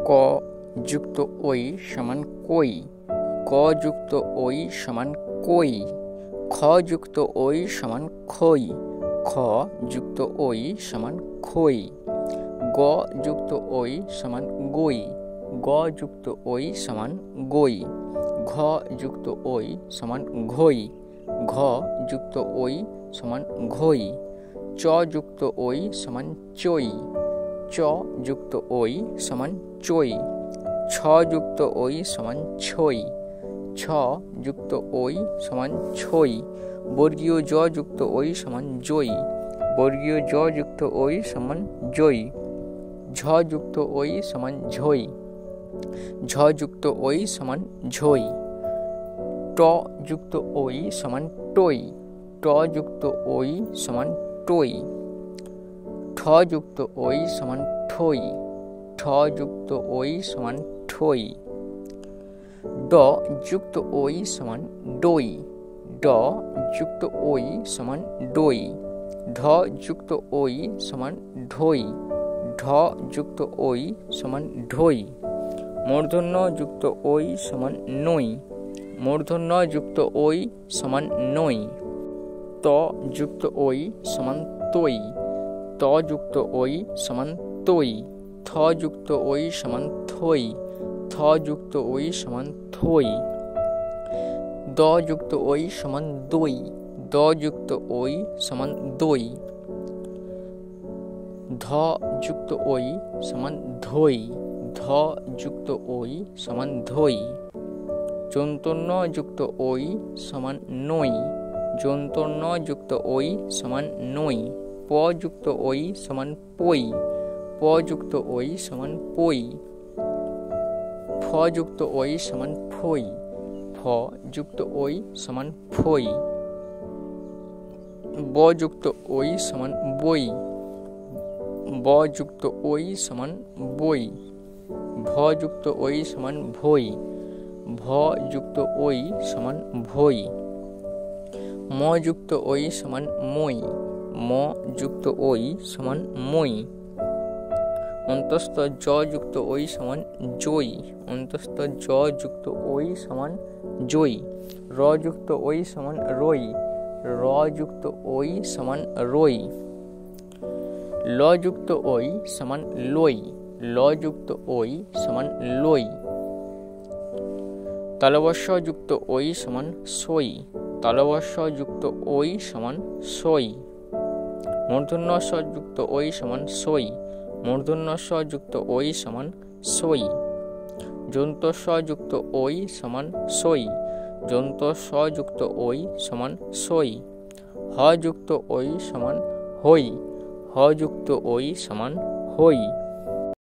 ক যুক্ত ওই সমান কই, ক যুক্ত ওই সমান কই, খ যুক্ত ওই সমান খই, খ যুক্ত ওই সমান খই, গ যুক্ত ওই সমান গই, গ যুক্ত ওই সমান গই, ঘ যুক্ত ওই সমান ঘই, ঘ যুক্ত ওই সমান ঘই, চ যুক্ত ওই সমান চই, চ যুক্ত ওই সমান চই, ছ যুক্ত ওই সমান ছই, ছ যুক্ত ওই সমান ছই, বর্গীয় জ যুক্ত ওই সমান জই, বর্গীয় জ যুক্ত ওই সমান জই, ঝ যুক্ত ওই সমান ঝই, ঝ যুক্ত ওই সমান ঝই, ট যুক্ত ওই সমান টই, ট যুক্ত ওই সমান টই, ঠ যুক্ত ওই সমান ঠই, ঠ যুক্ত ওই সমান ঠই, ড যুক্ত ওই সমান ডই, ড যুক্ত ওই সমান ডই, ঢ যুক্ত ওই সমান ঢই, ঢ যুক্ত ওই সমান ঢই, মূর্ধন্য যুক্ত ওই সমান নই, মূর্ধন্য যুক্ত ওই সমান নই, ত যুক্ত ওই সমান তৈ, ত যুক্ত ওই সমান তৈ, থ যুক্ত ওই সমান থই, থ যুক্ত ওই সমান থই, দ যুক্ত ওই সমান দই, দ যুক্ত ওই সমান দই, ধ যুক্ত ওই সমান ধই, ধ যুক্ত ওই সমান ধই, যন্তন্য যুক্ত ওই সমান নই, যন্তন্য যুক্ত ওই সমান নই, প যুক্ত ওই সমান পই, প যুক্ত ওই সমান পই, ফ যুক্ত ওই সমান ফই, ফ যুক্ত ওই সমান ফই, ব যুক্ত ওই সমান বই, ব যুক্ত ওই সমান বই, ভ যুক্ত ওই সমান ভই, ভ যুক্ত ওই সমান ভই, ম যুক্ত ওই সমান মই, ম যুক্ত ওই সমান মই, অন্তস্থ জ যুক্ত ওই সমান জই, অন্তস্থ জ যুক্ত ওই সমান জই, র যুক্ত ওই সমান রই, র যুক্ত ওই সমান রই, ল যুক্ত ওই সমান লই, ল যুক্ত ওই সমান লই, তালবস্য যুক্ত ওই সমান সই, তালবস্য যুক্ত ওই সমান সই, মূর্ধন্য স যুক্ত ওই সমান সই, মূর্ধন্য স যুক্ত ওই সমান সই, যন্ত স যুক্ত ওই সমান সই, যন্ত স যুক্ত ওই সমান সই, হ যুক্ত ওই সমান হই, হ যুক্ত ওই সমান হই।